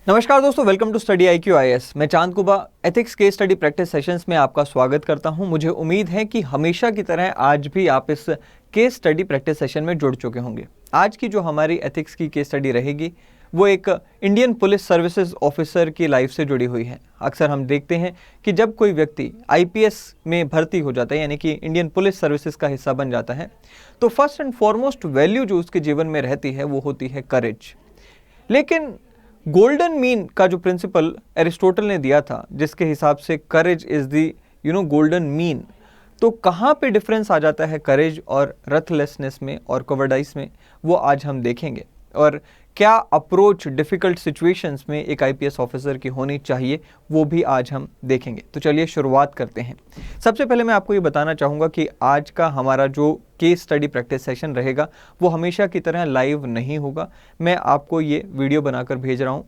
नमस्कार दोस्तों, welcome to study IQ IAS। मैं चांद कुबा ethics case study practice sessions में आपका स्वागत करता हूं। मुझे उम्मीद है कि हमेशा की तरह आज भी आप इस केस स्टडी प्रैक्टिस सेशन में जुड़ चुके होंगे। आज की जो हमारी एथिक्स की केस स्टडी रहेगी वो एक इंडियन पुलिस सर्विसेज ऑफिसर की लाइफ से जुड़ी हुई है। अक्सर हम देखते हैं कि जब कोई व्यक्ति IPS में भर्ती हो जाता है, यानी कि इंडियन पुलिस सर्विसेज का हिस्सा बन जाता है, तो फर्स्ट एंड फॉरमोस्ट वैल्यू जो उसके जीवन में रहती है वो होती है करेज। लेकिन गोल्डन मीन का जो प्रिंसिपल एरिस्टोटल ने दिया था, जिसके हिसाब से courage is the golden mean, तो कहाँ पे डिफरेंस आ जाता है करेज और रथलेसनेस में और कवर्डाइस में, वो आज हम देखेंगे। और क्या अप्रोच डिफ़िकल्ट सिचुएशंस में एक IPS ऑफिसर की होनी चाहिए, वो भी आज हम देखेंगे। तो चलिए शुरुआत करते हैं। सबसे पहले मैं आपको ये बताना चाहूँगा कि आज का हमारा जो केस स्टडी प्रैक्टिस सेशन रहेगा वो हमेशा की तरह लाइव नहीं होगा। मैं आपको ये वीडियो बनाकर भेज रहा हूँ,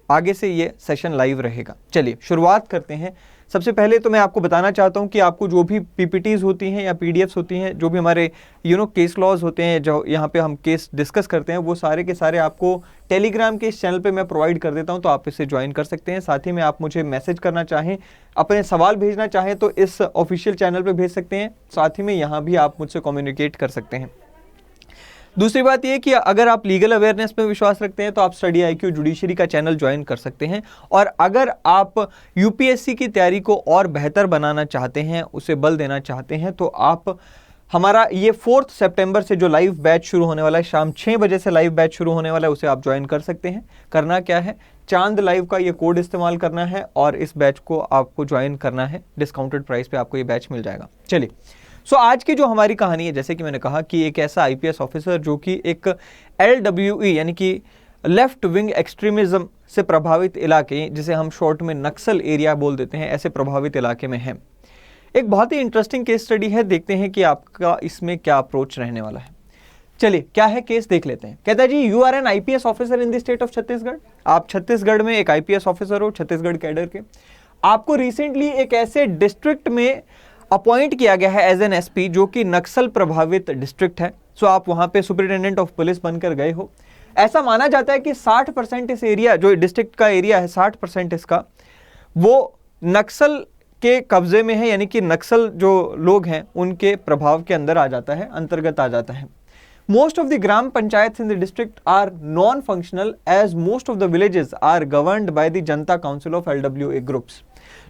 आगे से ये सेशन लाइव रहेगा। चलिए शुरुआत करते हैं। सबसे पहले तो मैं आपको बताना चाहता हूँ कि आपको जो भी PPTs होती हैं या PDFs होती हैं, जो भी हमारे केस लॉज होते हैं, जो यहाँ पे हम केस डिस्कस करते हैं, वो सारे के सारे आपको टेलीग्राम के इस चैनल पे मैं प्रोवाइड कर देता हूँ, तो आप इसे ज्वाइन कर सकते हैं। साथ ही में आप मुझे मैसेज करना चाहें, अपने सवाल भेजना चाहें तो इस ऑफिशियल चैनल पर भेज सकते हैं। साथ ही में यहाँ भी आप मुझसे कम्युनिकेट कर सकते हैं। दूसरी बात यह कि अगर आप लीगल अवेयरनेस में विश्वास रखते हैं तो आप स्टडी IQ जुडिशरी का चैनल ज्वाइन कर सकते हैं। और अगर आप UPSC की तैयारी को और बेहतर बनाना चाहते हैं, उसे बल देना चाहते हैं, तो आप हमारा ये 4 सितंबर से जो लाइव बैच शुरू होने वाला है, शाम 6 बजे से लाइव बैच शुरू होने वाला है, उसे आप ज्वाइन कर सकते हैं। करना क्या है, चांद लाइव का ये कोड इस्तेमाल करना है और इस बैच को आपको ज्वाइन करना है। डिस्काउंटेड प्राइस पे आपको ये बैच मिल जाएगा। चलिए, आज की जो हमारी कहानी है, जैसे कि मैंने कहा कि एक ऐसा IPS ऑफिसर जो कि एक LWE यानी कि लेफ्ट विंग एक्सट्रीमिज्म से प्रभावित इलाके, जिसे हम शॉर्ट में नक्सल एरिया बोल देते हैं, ऐसे प्रभावित इलाके में है। एक बहुत ही इंटरेस्टिंग केस स्टडी है। देखते हैं कि आपका इसमें क्या अप्रोच रहने वाला है। चलिए, क्या है केस देख लेते हैं। कहता है जी, you are an IPS officer in the state of Chhattisgarh. आप छत्तीसगढ़ में एक IPS ऑफिसर हो, छत्तीसगढ़ कैडर के। आपको रिसेंटली एक ऐसे डिस्ट्रिक्ट में अपॉइंट किया गया है एज एन SP जो कि नक्सल प्रभावित डिस्ट्रिक्ट है। सो आप वहां पे सुपरिटेंडेंट ऑफ पुलिस बनकर गए हो। ऐसा माना जाता है कि 60% इस एरिया, जो डिस्ट्रिक्ट का एरिया है, 60% इसका वो नक्सल के कब्जे में है, यानी कि नक्सल जो लोग हैं उनके प्रभाव के अंदर आ जाता है, अंतर्गत आ जाता है। Most of the gram panchayats in the district are non-functional as most of the villages are governed by the Janata Council of LWA groups।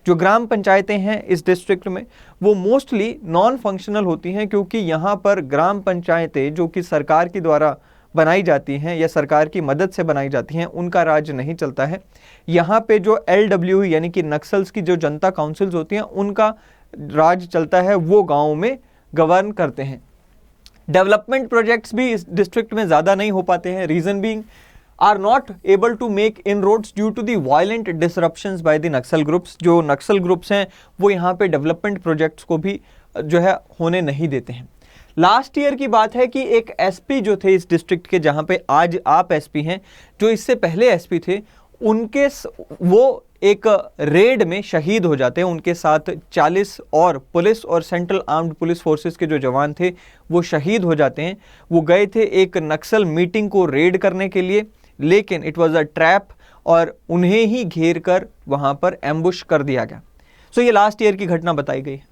जो ग्राम पंचायतें हैं इस डिस्ट्रिक्ट में वो मोस्टली नॉन फंक्शनल होती हैं, क्योंकि यहाँ पर ग्राम पंचायतें जो कि सरकार के द्वारा बनाई जाती हैं या सरकार की मदद से बनाई जाती हैं, उनका राज नहीं चलता है। यहाँ पे जो LWE यानी कि नक्सल्स की जो जनता काउंसिल्स होती हैं उनका राज चलता है, वो गाँव में गवर्न करते हैं। डेवलपमेंट प्रोजेक्ट्स भी इस डिस्ट्रिक्ट में ज़्यादा नहीं हो पाते हैं। Reason being are not able to make inroads due to the violent disruptions by the Naxal groups. जो नक्सल ग्रुप्स हैं वो यहाँ पे डेवलपमेंट प्रोजेक्ट्स को भी जो है होने नहीं देते हैं। लास्ट ईयर की बात है कि एक SP जो थे इस डिस्ट्रिक्ट के, जहाँ पे आज आप SP हैं, जो इससे पहले SP थे, उनके वो एक रेड में शहीद हो जाते हैं। उनके साथ 40 और पुलिस और सेंट्रल आर्म्ड पुलिस फोर्सेस के जो जवान थे वो शहीद हो जाते हैं। वो गए थे एक नक्सल मीटिंग को रेड करने के लिए, लेकिन इट वाज अ ट्रैप और उन्हें ही घेर कर वहां पर एम्बुश कर दिया गया। सो ये लास्ट ईयर की घटना बताई गई है।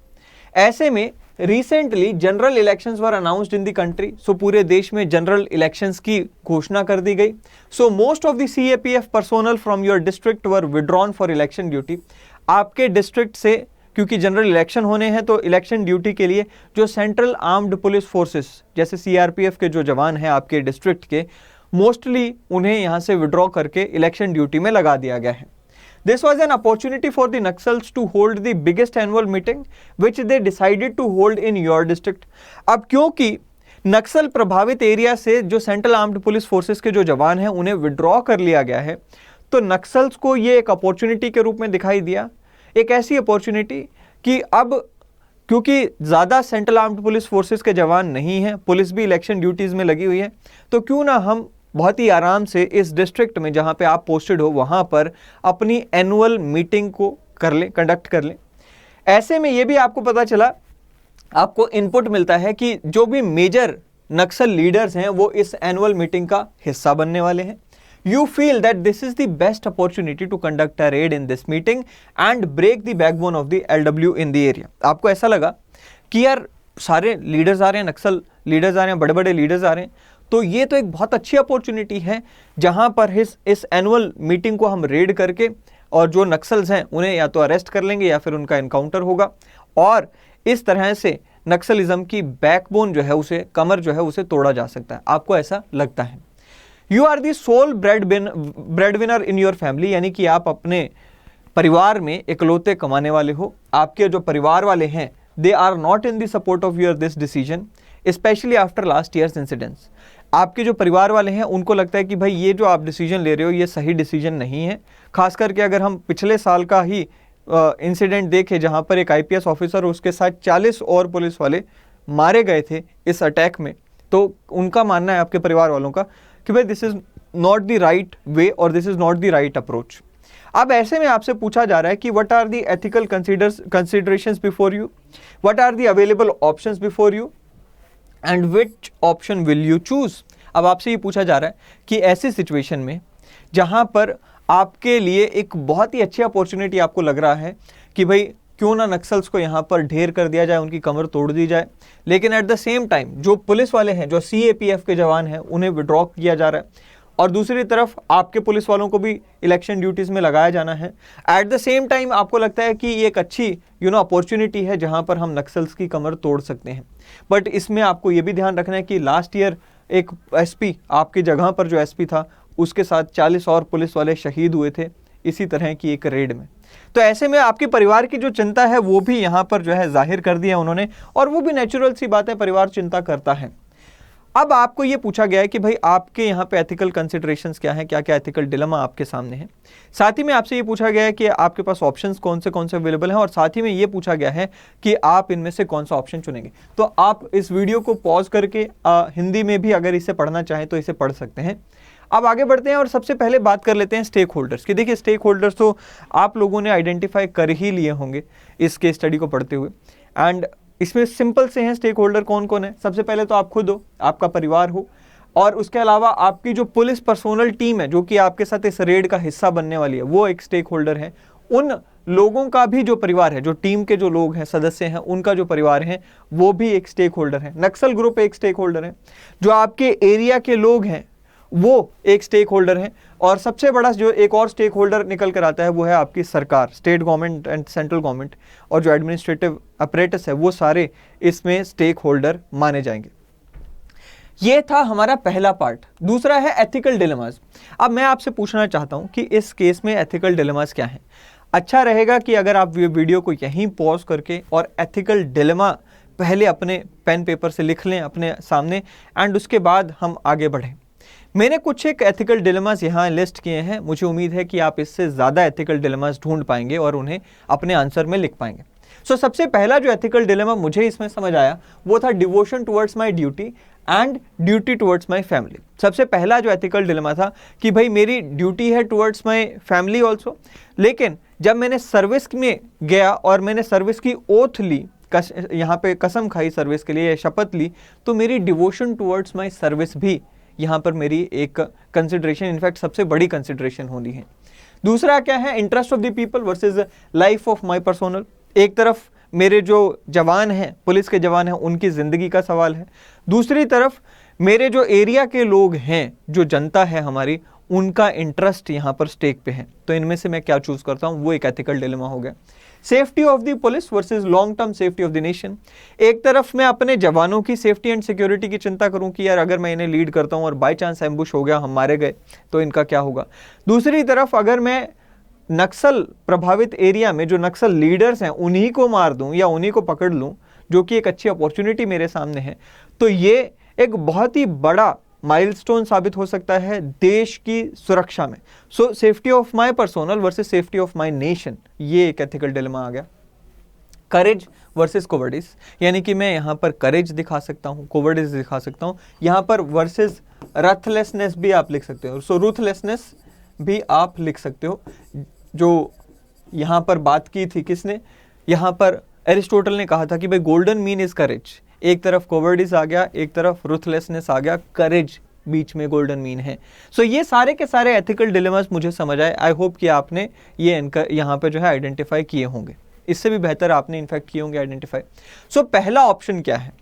ऐसे में recently general elections were announced in the country. So पूरे देश में जनरल इलेक्शंस की घोषणा कर दी गई। So most of the CAPF personnel from your district were withdrawn for election duty. आपके डिस्ट्रिक्ट से क्योंकि जनरल इलेक्शन होने हैं, तो इलेक्शन ड्यूटी के लिए जो सेंट्रल आर्म्ड पुलिस फोर्सेस जैसे CRPF के जो जवान हैं आपके डिस्ट्रिक्ट के, मोस्टली उन्हें यहाँ से विड्रॉ करके इलेक्शन ड्यूटी में लगा दिया गया है। This was an opportunity for the Naxals to hold the biggest annual meeting which they decided to hold in your district। अब क्योंकि नक्सल प्रभावित एरिया से जो सेंट्रल आर्म्ड पुलिस फोर्सेस के जो जवान हैं उन्हें विड्रॉ कर लिया गया है, तो नक्सल्स को ये एक अपॉर्चुनिटी के रूप में दिखाई दिया। एक ऐसी अपॉर्चुनिटी कि अब क्योंकि ज़्यादा सेंट्रल आर्म्ड पुलिस फोर्सेस के जवान नहीं हैं, पुलिस भी इलेक्शन ड्यूटीज़ में लगी हुई है, तो क्यों ना हम बहुत ही आराम से इस डिस्ट्रिक्ट में जहाँ पे आप पोस्टेड हो वहाँ पर अपनी एनुअल मीटिंग को कर लें, कंडक्ट कर लें। ऐसे में ये भी आपको पता चला, आपको इनपुट मिलता है कि जो भी मेजर नक्सल लीडर्स हैं वो इस एनुअल मीटिंग का हिस्सा बनने वाले हैं। You feel that this is the best opportunity to conduct a raid in this meeting and break the backbone of the LW in the area. आपको ऐसा लगा कि यार सारे लीडर्स आ रहे हैं, नक्सल लीडर्स आ रहे हैं, बड़े बड़े लीडर्स आ रहे हैं, तो ये तो एक बहुत अच्छी अपॉर्चुनिटी है जहां पर इस एनुअल मीटिंग को हम रेड करके और जो नक्सल्स हैं उन्हें या तो अरेस्ट कर लेंगे या फिर उनका एनकाउंटर होगा और इस तरह से नक्सलिज्म की बैकबोन जो है उसे, कमर जो है उसे तोड़ा जा सकता है। आपको ऐसा लगता है। You are the sole bread winner in your family, यानी कि आप अपने परिवार में इकलौते कमाने वाले हो। आपके जो परिवार वाले हैं they are not in the support of your this decision specially after last year's incidents. आपके जो परिवार वाले हैं उनको लगता है कि भाई ये जो आप डिसीजन ले रहे हो ये सही डिसीजन नहीं है। खास करके अगर हम पिछले साल का ही इंसिडेंट देखें जहां पर एक आईपीएस ऑफिसर और उसके साथ 40 और पुलिस वाले मारे गए थे इस अटैक में, तो उनका मानना है आपके परिवार वालों का कि भाई this is not the right way और this is not the right approach. अब ऐसे में आपसे पूछा जा रहा है कि what are the ethical considerations before you, what are the available options before you and which option will you choose. अब आपसे ये पूछा जा रहा है कि ऐसी सिचुएशन में जहां पर आपके लिए एक बहुत ही अच्छी अपॉर्चुनिटी आपको लग रहा है कि भाई क्यों ना नक्सल्स को यहाँ पर ढेर कर दिया जाए, उनकी कमर तोड़ दी जाए, लेकिन एट द सेम टाइम जो पुलिस वाले हैं, जो सीएपीएफ के जवान हैं, उन्हें विड्रॉ किया जा रहा है और दूसरी तरफ आपके पुलिस वालों को भी इलेक्शन ड्यूटीज़ में लगाया जाना है। एट द सेम टाइम आपको लगता है कि ये एक अच्छी अपॉर्चुनिटी है जहाँ पर हम नक्सल्स की कमर तोड़ सकते हैं। बट इसमें आपको ये भी ध्यान रखना है कि लास्ट ईयर एक एसपी, आपकी जगह पर जो एसपी था, उसके साथ 40 और पुलिस वाले शहीद हुए थे इसी तरह की एक रेड में। तो ऐसे में आपके परिवार की जो चिंता है वो भी यहाँ पर जो है जाहिर कर दिया उन्होंने, और वो भी नेचुरल सी बात है, परिवार चिंता करता है। अब आपको ये पूछा गया है कि भाई आपके यहाँ पे एथिकल कंसिडरेशंस क्या हैं, क्या क्या एथिकल डिलेमा आपके सामने है। साथ ही में आपसे ये पूछा गया है कि आपके पास ऑप्शंस कौन से अवेलेबल हैं और साथ ही में ये पूछा गया है कि आप इनमें से कौन सा ऑप्शन चुनेंगे। तो आप इस वीडियो को पॉज करके हिंदी में भी अगर इसे पढ़ना चाहें तो इसे पढ़ सकते हैं। अब आगे बढ़ते हैं और सबसे पहले बात कर लेते हैं स्टेक होल्डर्स की। देखिए स्टेक होल्डर्स तो आप लोगों ने आइडेंटिफाई कर ही लिए होंगे इस केस स्टडी को पढ़ते हुए, एंड इसमें सिंपल से हैं स्टेक होल्डर कौन कौन है। सबसे पहले तो आप खुद हो, आपका परिवार हो, और उसके अलावा आपकी जो पुलिस पर्सोनल टीम है जो कि आपके साथ इस रेड का हिस्सा बनने वाली है वो एक स्टेक होल्डर है। उन लोगों का भी जो परिवार है, जो टीम के जो लोग हैं, सदस्य हैं, उनका जो परिवार है वो भी एक स्टेक होल्डर है। नक्सल ग्रुप एक स्टेक होल्डर है, जो आपके एरिया के लोग हैं वो एक स्टेक होल्डर है, और सबसे बड़ा जो एक और स्टेक होल्डर निकल कर आता है वो है आपकी सरकार, state government and central government, और जो एडमिनिस्ट्रेटिव अपरेटस है वो सारे इसमें स्टेक होल्डर माने जाएंगे। ये था हमारा पहला पार्ट। दूसरा है एथिकल डिलेमास। अब मैं आपसे पूछना चाहता हूं कि इस केस में एथिकल डिलेमास क्या है। अच्छा रहेगा कि अगर आप वीडियो को यहीं पॉज करके और एथिकल डिलेमा पहले अपने पेन पेपर से लिख लें अपने सामने, एंड उसके बाद हम आगे बढ़ें। मैंने कुछ एक एथिकल डिलेमास यहाँ लिस्ट किए हैं, मुझे उम्मीद है कि आप इससे ज़्यादा एथिकल डिलेमास ढूंढ पाएंगे और उन्हें अपने आंसर में लिख पाएंगे। सबसे पहला जो एथिकल डिलेमा मुझे इसमें समझ आया वो था devotion towards my duty and duty towards my family. सबसे पहला जो एथिकल डिलेमा था कि भाई मेरी ड्यूटी है टुवर्ड्स माय फैमिली ऑल्सो, लेकिन जब मैंने सर्विस में गया और मैंने सर्विस की ओथ ली, यहाँ पे कसम खाई सर्विस के लिए, शपथ ली, तो मेरी डिवोशन टुवर्ड्स माय सर्विस भी यहाँ पर मेरी एक कंसिडरेशन, इनफैक्ट सबसे बड़ी कंसिडरेशन होनी है। दूसरा क्या है, interest of the people versus life of my personnel. एक तरफ मेरे जो जवान हैं, पुलिस के जवान हैं, उनकी ज़िंदगी का सवाल है, दूसरी तरफ मेरे जो एरिया के लोग हैं, जो जनता है हमारी, उनका इंटरेस्ट यहाँ पर स्टेक पे है। तो इनमें से मैं क्या चूज़ करता हूँ, वो एक एथिकल डिलेमा हो गया। Safety of the police versus long term safety of the nation. एक तरफ मैं अपने जवानों की सेफ्टी एंड सिक्योरिटी की चिंता करूं कि यार अगर मैं इन्हें लीड करता हूं और बाय चांस एम्बुश हो गया, हम मारे गए, तो इनका क्या होगा। दूसरी तरफ अगर मैं नक्सल प्रभावित एरिया में जो नक्सल लीडर्स हैं उन्हीं को मार दूं या उन्हीं को पकड़ लूं, जो कि एक अच्छी अपॉर्चुनिटी मेरे सामने है, तो ये एक बहुत ही बड़ा माइलस्टोन साबित हो सकता है देश की सुरक्षा में। Safety of my personnel versus safety of my nation, ये एक एथिकल डिलेमा आ गया। करेज वर्सेस कोवर्डिस, यानी कि मैं यहाँ पर करेज दिखा सकता हूँ, कोवर्डिस दिखा सकता हूँ। यहाँ पर वर्सेस रथलेसनेस भी आप लिख सकते हो, रूथलेसनेस भी आप लिख सकते हो। जो यहाँ पर बात की थी किसने, यहाँ पर एरिस्टोटल ने कहा था कि भाई गोल्डन मीन इज करेज। एक तरफ कोवर्डिस आ गया, एक तरफ रुथलेसनेस आ गया, करेज बीच में गोल्डन मीन है। सो ये सारे के सारे एथिकल डिलेमास मुझे समझ आए। आई होप कि आपने ये यहाँ पे जो है आइडेंटिफाई किए होंगे, इससे भी बेहतर आपने इनफैक्ट किए होंगे आइडेंटिफाई। सो पहला ऑप्शन क्या है?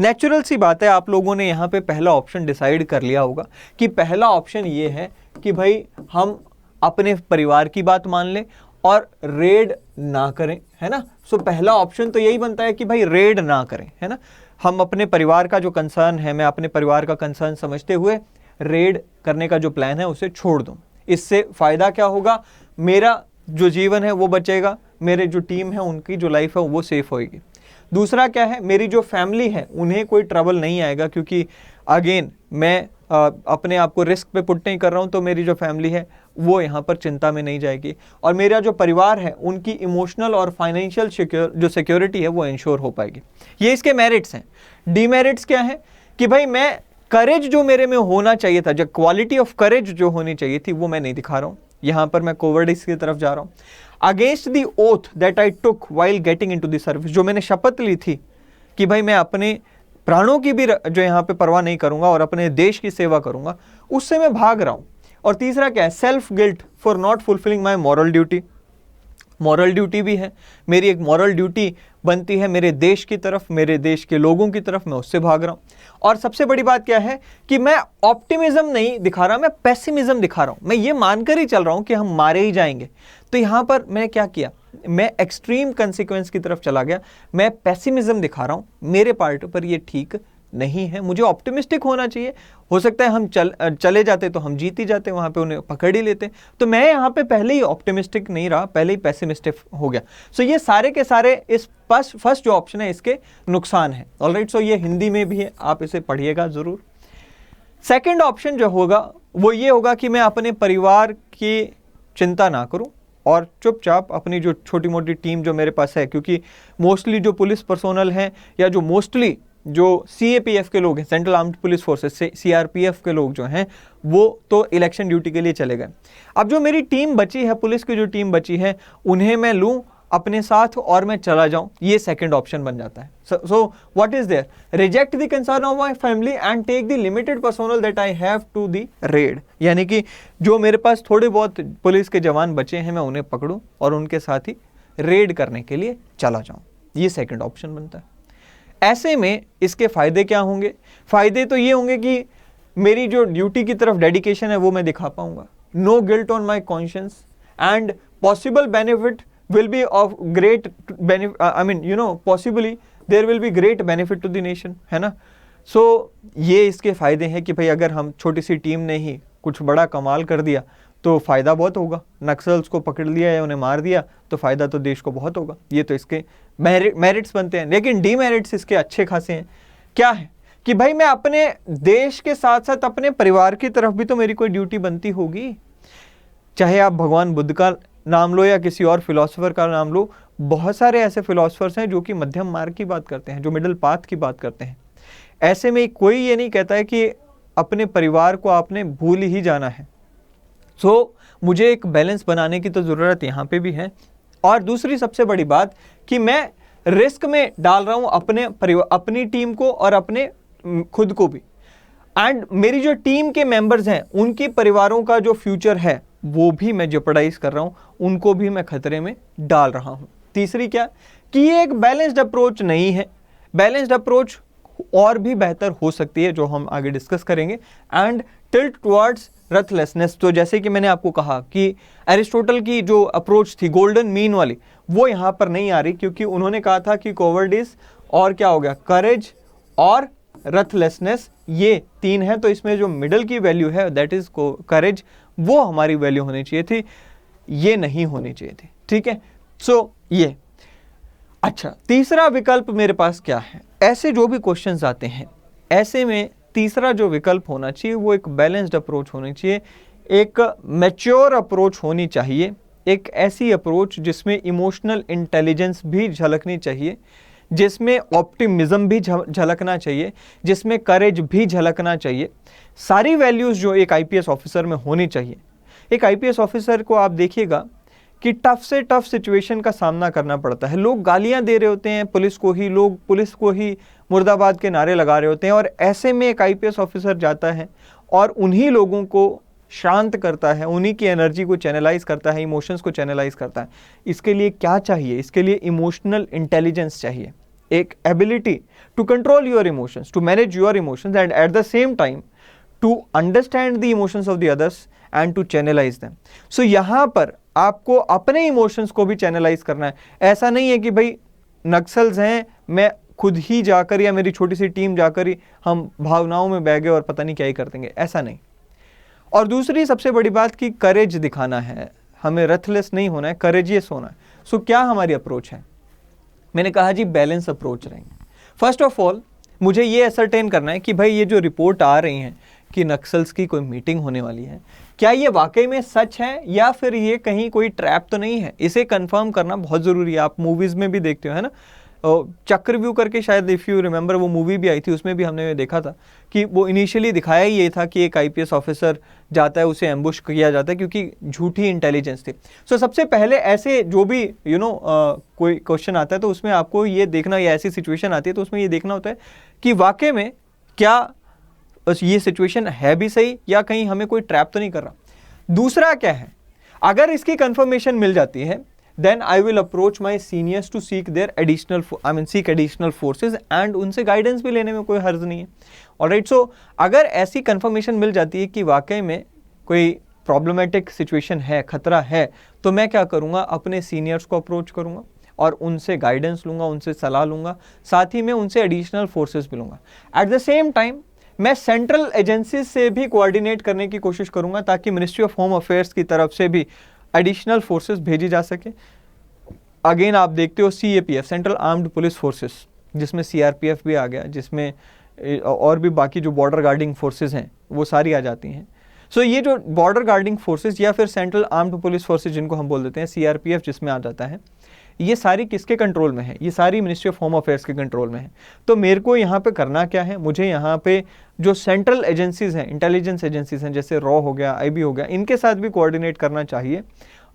नेचुरल सी बात है, आप लोगों ने यहाँ पे पहला ऑप्शन डिसाइड कर लिया होगा कि पहला ऑप्शन ये है कि भाई हम अपने परिवार की बात मान लें और रेड ना करें, है ना। सो पहला ऑप्शन तो यही बनता है कि भाई रेड ना करें, है ना। हम अपने परिवार का जो कंसर्न है, मैं अपने परिवार का कंसर्न समझते हुए रेड करने का जो प्लान है उसे छोड़ दूं। इससे फायदा क्या होगा? मेरा जो जीवन है वो बचेगा, मेरे जो टीम है उनकी जो लाइफ है वो सेफ होगी। दूसरा क्या है? मेरी जो फैमिली है उन्हें कोई ट्रबल नहीं आएगा, क्योंकि अगेन मैं अपने आप को रिस्क पे पुट नहीं कर रहा हूँ, तो मेरी जो फैमिली है वो यहाँ पर चिंता में नहीं जाएगी, और मेरा जो परिवार है उनकी इमोशनल और फाइनेंशियल जो सिक्योरिटी है वो इंश्योर हो पाएगी। ये इसके मेरिट्स हैं। डीमेरिट्स क्या है? कि भाई मैं करेज जो मेरे में होना चाहिए था, जो क्वालिटी ऑफ करेज जो होनी चाहिए थी वो मैं नहीं दिखा रहा हूँ। यहाँ पर मैं कोवर्डिस की तरफ जा रहा हूँ। Against the oath that I took while getting into the service, जो मैंने शपथ ली थी कि भाई मैं अपने प्राणों की भी जो यहाँ पे परवाह नहीं करूंगा और अपने देश की सेवा करूंगा, उससे मैं भाग रहा हूं। और तीसरा क्या है? Self guilt for not fulfilling my moral duty. Moral duty भी है, मेरी एक मॉरल ड्यूटी बनती है मेरे देश की तरफ, मेरे देश के लोगों की तरफ, मैं उससे भाग रहा हूं। और सबसे बड़ी बात क्या है कि मैं ऑप्टिमिज्म नहीं दिखा रहा, मैं पेसिमिज्म दिखा रहा हूं। मैं ये मानकर ही चल रहा हूं कि हम मारे ही जाएंगे। तो यहां पर मैंने क्या किया? मैं एक्सट्रीम कंसिक्वेंस की तरफ चला गया। मैं पेसिमिज्म दिखा रहा हूं, मेरे पार्ट पर ये ठीक नहीं है, मुझे ऑप्टिमिस्टिक होना चाहिए। हो सकता है हम चले जाते तो हम जीत ही जाते, वहां पे उन्हें पकड़ ही लेते। तो मैं यहाँ पे पहले ही ऑप्टिमिस्टिक नहीं रहा, पहले ही पेसिमिस्टिक हो गया। सो ये सारे के सारे इस फर्स्ट जो ऑप्शन है इसके नुकसान है। ऑलराइट, सो ये हिंदी में भी है, आप इसे पढ़िएगा जरूर। सेकेंड ऑप्शन जो होगा वो ये होगा कि मैं अपने परिवार की चिंता ना करूं और चुपचाप अपनी जो छोटी मोटी टीम जो मेरे पास है, क्योंकि मोस्टली जो पुलिस पर्सोनल हैं या जो मोस्टली जो CAPF के लोग हैं, सेंट्रल आर्म्ड पुलिस फोर्सेस से CRPF के लोग जो हैं वो तो इलेक्शन ड्यूटी के लिए चले गए। अब जो मेरी टीम बची है, पुलिस की जो टीम बची है, उन्हें मैं लूं अपने साथ और मैं चला जाऊं, ये सेकंड ऑप्शन बन जाता है। So what is there? Reject the concern of my family and take the limited personnel that I have to the raid. यानी कि जो मेरे पास थोड़े बहुत पुलिस के जवान बचे हैं मैं उन्हें पकड़ूं और उनके साथ ही रेड करने के लिए चला जाऊं, ये सेकंड ऑप्शन बनता है। ऐसे में इसके फायदे क्या होंगे? फायदे तो ये होंगे कि मेरी जो ड्यूटी की तरफ डेडिकेशन है वो मैं दिखा पाऊंगा, no guilt on my conscience, and possible benefit will be of great benefit, I mean you know possibly there will be great benefit to the nation, है ना। सो ये इसके फायदे हैं कि भाई अगर हम छोटी सी टीम ने ही कुछ बड़ा कमाल कर दिया तो फायदा बहुत होगा। नक्सल्स को पकड़ लिया या उन्हें मार दिया तो फायदा तो देश को बहुत होगा। ये तो इसके मेरिट्स बनते हैं। लेकिन डीमेरिट्स इसके अच्छे खासे हैं। क्या है कि भाई मैं अपने देश के साथ साथ अपने परिवार की तरफ भी तो मेरी कोई ड्यूटी बनती होगी। चाहे आप भगवान बुद्ध का नाम लो या किसी और फिलोसोफर का नाम लो, बहुत सारे ऐसे फिलोसोफर्स हैं जो कि मध्यम मार्ग की बात करते हैं, जो मिडिल पाथ की बात करते हैं। ऐसे में कोई ये नहीं कहता है कि अपने परिवार को आपने भूल ही जाना है। सो मुझे एक बैलेंस बनाने की तो ज़रूरत यहाँ पे भी है। और दूसरी सबसे बड़ी बात कि मैं रिस्क में डाल रहा हूँ अपनी टीम को और अपने खुद को भी, एंड मेरी जो टीम के मेंबर्स हैं उनके परिवारों का जो फ्यूचर है वो भी मैं जेपरडाइज कर रहा हूं, उनको भी मैं खतरे में डाल रहा हूं। तीसरी क्या कि ये एक बैलेंस्ड अप्रोच नहीं है। बैलेंस्ड अप्रोच और भी बेहतर हो सकती है, जो हम आगे डिस्कस करेंगे। एंड टिल्ट टुवर्ड्स रथलेसनेस, तो जैसे कि मैंने आपको कहा कि एरिस्टोटल की जो अप्रोच थी गोल्डन मीन वाली, वो यहाँ पर नहीं आ रही, क्योंकि उन्होंने कहा था कि कोवर्डिस और क्या हो गया, करेज और रथलेसनेस, ये तीन है। तो इसमें जो मिडल की वैल्यू है दैट इज करेज, वो हमारी वैल्यू होनी चाहिए थी, ये नहीं होनी चाहिए थी। ठीक है, सो ये अच्छा। तीसरा विकल्प मेरे पास क्या है? ऐसे जो भी क्वेश्चंस आते हैं, ऐसे में तीसरा जो विकल्प होना चाहिए वो एक बैलेंस्ड अप्रोच होनी चाहिए, एक मैच्योर अप्रोच होनी चाहिए, एक ऐसी अप्रोच जिसमें इमोशनल इंटेलिजेंस भी झलकनी चाहिए, जिसमें ऑप्टिमिज्म भी झलकना चाहिए, जिसमें करेज भी झलकना चाहिए। सारी वैल्यूज़ जो एक आईपीएस ऑफिसर में होनी चाहिए। एक आईपीएस ऑफिसर को आप देखिएगा कि टफ से टफ सिचुएशन का सामना करना पड़ता है। लोग गालियां दे रहे होते हैं पुलिस को ही, लोग पुलिस को ही मुर्दाबाद के नारे लगा रहे होते हैं, और ऐसे में एक आईपीएस ऑफिसर जाता है और उन्हीं लोगों को शांत करता है, उन्हीं की एनर्जी को चैनलाइज करता है, इमोशंस को चैनलाइज करता है। इसके लिए क्या चाहिए? इसके लिए इमोशनल इंटेलिजेंस चाहिए, एक ability to control your emotions, to manage your emotions and at the same time to understand the emotions of the others and to channelise them. So यहाँ पर आपको अपने इमोशंस को भी चैनलाइज करना है। ऐसा नहीं है कि भाई नक्सल्स हैं, मैं खुद ही जाकर या मेरी छोटी सी टीम जाकर ही हम भावनाओं में बह गए और पता नहीं क्या ही कर देंगे, ऐसा नहीं। और दूसरी सबसे बड़ी बात कि करेज दिखाना है, हमें रथलेस नहीं होना है, करेजियस होना है। सो क्या हमारी अप्रोच है? मैंने कहा जी बैलेंस अप्रोच रहेंगे। फर्स्ट ऑफ ऑल मुझे ये असरटेन करना है कि भाई ये जो रिपोर्ट आ रही हैं कि नक्सल्स की कोई मीटिंग होने वाली है, क्या ये वाकई में सच है या फिर ये कहीं कोई ट्रैप तो नहीं है? इसे कंफर्म करना बहुत ज़रूरी है। आप मूवीज़ में भी देखते हो, है ना, चक्रव्यूह करके, शायद इफ़ यू रिमेंबर वो मूवी भी आई थी, उसमें भी हमने देखा था कि वो इनिशियली दिखाया ही ये था कि एक आईपीएस ऑफिसर जाता है, उसे एम्बुश किया जाता है क्योंकि झूठी इंटेलिजेंस थी। सो सबसे पहले ऐसे जो भी कोई क्वेश्चन आता है तो उसमें आपको ये देखना, या ऐसी सिचुएशन आती है तो उसमें ये देखना होता है कि वाकई में क्या ये सिचुएशन है भी सही या कहीं हमें कोई ट्रैप तो नहीं कर रहा। दूसरा क्या है, अगर इसकी कंफर्मेशन मिल जाती है then I will approach my seniors to seek their seek additional forces and उनसे गाइडेंस भी लेने में कोई हर्ज नहीं है। ऑलराइट, सो अगर ऐसी कंफर्मेशन मिल जाती है कि वाकई में कोई प्रॉब्लमेटिक सिचुएशन है, खतरा है, तो मैं क्या करूँगा, अपने सीनियर्स को अप्रोच करूँगा और उनसे गाइडेंस लूँगा, उनसे सलाह लूँगा, साथ ही में उनसे एडिशनल फोर्सेस भी लूँगा। एट द सेम टाइम मैं सेंट्रल एजेंसीज से भी कोऑर्डिनेट करने की कोशिश करूँगा ताकि मिनिस्ट्री ऑफ होम अफेयर्स की तरफ से भी एडिशनल फोर्सेस भेजी जा सके। अगेन आप देखते हो CAPF, central armed police forces, जिसमें CRPF भी आ गया, जिसमें और भी बाकी जो बॉर्डर गार्डिंग फोर्सेस हैं वो सारी आ जाती हैं। सो ये जो बॉर्डर गार्डिंग फोर्सेस या फिर सेंट्रल आर्म्ड पुलिस फोर्सेस जिनको हम बोल देते हैं, CRPF जिसमें आ जाता है, ये सारी किसके कंट्रोल में है? ये सारी मिनिस्ट्री ऑफ होम अफेयर्स के कंट्रोल में है। तो मेरे को यहाँ पे करना क्या है, मुझे यहाँ पे जो सेंट्रल एजेंसीज हैं, इंटेलिजेंस एजेंसीज हैं, जैसे रॉ हो गया, IB हो गया, इनके साथ भी कोऑर्डिनेट करना चाहिए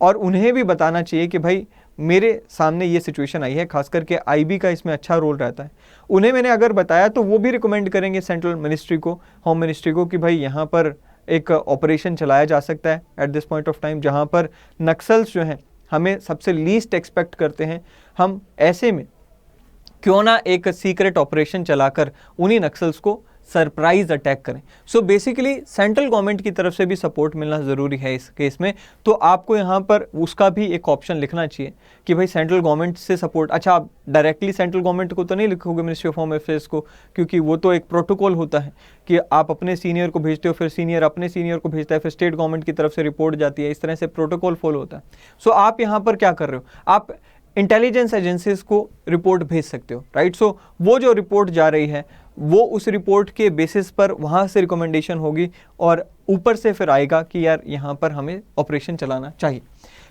और उन्हें भी बताना चाहिए कि भाई मेरे सामने ये सिचुएशन आई है। खास करके IB का इसमें अच्छा रोल रहता है। उन्हें मैंने अगर बताया तो वो भी रिकमेंड करेंगे सेंट्रल मिनिस्ट्री को, होम मिनिस्ट्री को, कि भाई यहाँ पर एक ऑपरेशन चलाया जा सकता है at this point of time, जहाँ पर नक्सल्स जो हैं हमें सबसे लीस्ट एक्सपेक्ट करते हैं। हम ऐसे में क्यों ना एक सीक्रेट ऑपरेशन चलाकर उन्हीं नक्सल्स को सरप्राइज अटैक करें। सो बेसिकली सेंट्रल गवर्नमेंट की तरफ से भी सपोर्ट मिलना ज़रूरी है इस केस में। तो आपको यहाँ पर उसका भी एक ऑप्शन लिखना चाहिए कि भाई सेंट्रल गवर्नमेंट से सपोर्ट। अच्छा, आप डायरेक्टली सेंट्रल गवर्नमेंट को तो नहीं लिखोगे, मिनिस्ट्री ऑफ होम अफेयर्स को, क्योंकि वो तो एक प्रोटोकॉल होता है कि आप अपने सीनियर को भेजते हो, फिर सीनियर अपने सीनियर को भेजता है, फिर स्टेट गवर्नमेंट की तरफ से रिपोर्ट जाती है, इस तरह से प्रोटोकॉल फॉलो होता है। सो आप यहाँ पर क्या कर रहे हो, आप इंटेलिजेंस एजेंसीज को रिपोर्ट भेज सकते हो, राइट। सो वो जो रिपोर्ट जा रही है वो उस रिपोर्ट के बेसिस पर वहाँ से रिकमेंडेशन होगी और ऊपर से फिर आएगा कि यार यहाँ पर हमें ऑपरेशन चलाना चाहिए।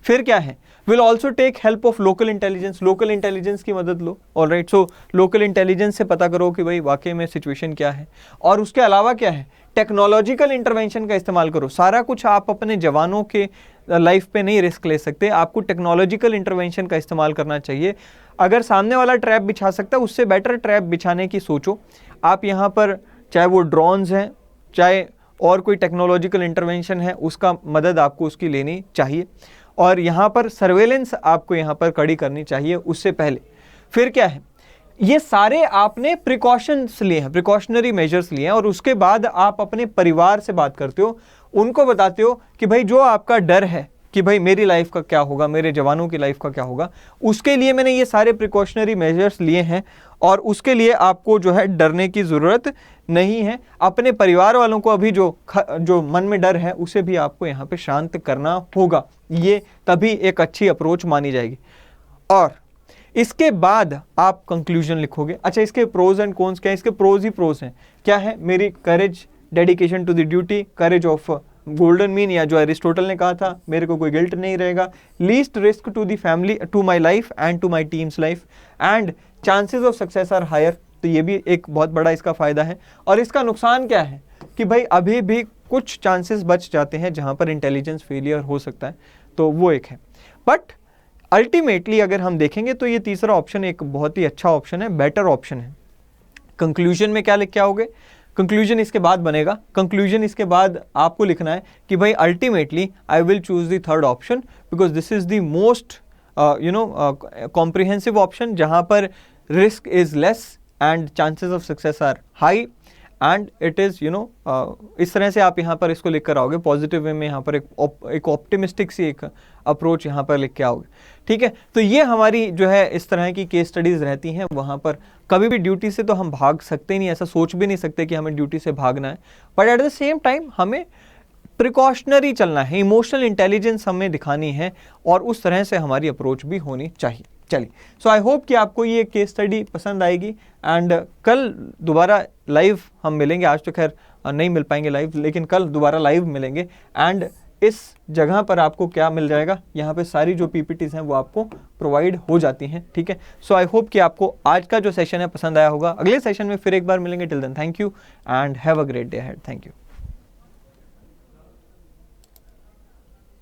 फिर क्या है, will also take help of local intelligence, local intelligence की मदद लो। ऑलराइट, सो लोकल इंटेलिजेंस से पता करो कि भाई वाकई में सिचुएशन क्या है। और उसके अलावा क्या है, टेक्नोलॉजिकल इंटरवेंशन का इस्तेमाल करो। सारा कुछ आप अपने जवानों के लाइफ पे नहीं रिस्क ले सकते, आपको टेक्नोलॉजिकल इंटरवेंशन का इस्तेमाल करना चाहिए। अगर सामने वाला ट्रैप बिछा सकता है, उससे बेटर ट्रैप बिछाने की सोचो। आप यहाँ पर चाहे वो ड्रोन्स हैं, चाहे और कोई टेक्नोलॉजिकल इंटरवेंशन है, उसका मदद आपको उसकी लेनी चाहिए। और यहाँ पर सर्वेलेंस आपको यहाँ पर कड़ी करनी चाहिए उससे पहले। फिर क्या है, ये सारे आपने प्रिकॉशंस लिए हैं, प्रिकॉशनरी मेजर्स लिए हैं, और उसके बाद आप अपने परिवार से बात करते हो, उनको बताते हो कि भाई जो आपका डर है कि भाई मेरी लाइफ का क्या होगा, मेरे जवानों की लाइफ का क्या होगा, उसके लिए मैंने ये सारे प्रिकॉशनरी मेजर्स लिए हैं और उसके लिए आपको जो है डरने की ज़रूरत नहीं है। अपने परिवार वालों को अभी जो मन में डर है उसे भी आपको यहाँ पे शांत करना होगा। ये तभी एक अच्छी अप्रोच मानी जाएगी। और इसके बाद आप कंक्लूजन लिखोगे। अच्छा, इसके प्रोज एंड कॉन्स क्या है? इसके प्रोज ही प्रोज हैं। क्या है? मेरी courage, dedication to the duty, courage of golden mean, या जो अरिस्टोटल ने कहा था मेरे को कोई गिल्ट नहीं रहेगा, least risk to the family, to my life and to my team's life, and chances of success are higher. तो ये भी एक बहुत बड़ा इसका फ़ायदा है। और इसका नुकसान क्या है कि भाई अभी भी कुछ चांसेस बच जाते हैं जहाँ पर इंटेलिजेंस फेलियर हो सकता है, तो वो एक है। बट अल्टीमेटली अगर हम देखेंगे तो ये तीसरा ऑप्शन एक बहुत ही अच्छा ऑप्शन है, बेटर ऑप्शन है। कंक्लूजन में क्या लिख के आओगे? कंक्लूजन इसके बाद बनेगा। कंक्लूजन इसके बाद आपको लिखना है कि भाई ultimately I will choose the third option because this is the most comprehensive option, जहां पर risk is less and chances of success are high and it is इस तरह से आप यहाँ पर इसको लिख कर आओगे पॉजिटिव वे में, यहाँ पर एक ऑप्टिमिस्टिक सी एक अप्रोच यहाँ पर लिख के आओगे। ठीक है, तो ये हमारी जो है इस तरह की केस स्टडीज़ रहती हैं। वहाँ पर कभी भी ड्यूटी से तो हम भाग सकते ही नहीं, ऐसा सोच भी नहीं सकते कि हमें ड्यूटी से भागना है, but at the same time हमें प्रिकॉशनरी चलना है, इमोशनल इंटेलिजेंस हमें दिखानी है और उस तरह से हमारी अप्रोच भी होनी चाहिए। चलिए, सो आई होप कि आपको ये केस स्टडी पसंद आएगी एंड कल दोबारा लाइव हम मिलेंगे। आज तो खैर नहीं मिल पाएंगे लाइव, लेकिन कल दोबारा लाइव मिलेंगे एंड इस जगह पर आपको क्या मिल जाएगा, यहाँ पे सारी जो पीपीटीज हैं वो आपको प्रोवाइड हो जाती हैं। ठीक है, सो आई होप कि आपको आज का जो सेशन है पसंद आया होगा। अगले सेशन में फिर एक बार मिलेंगे। Till then thank you and have a great day ahead. Thank you.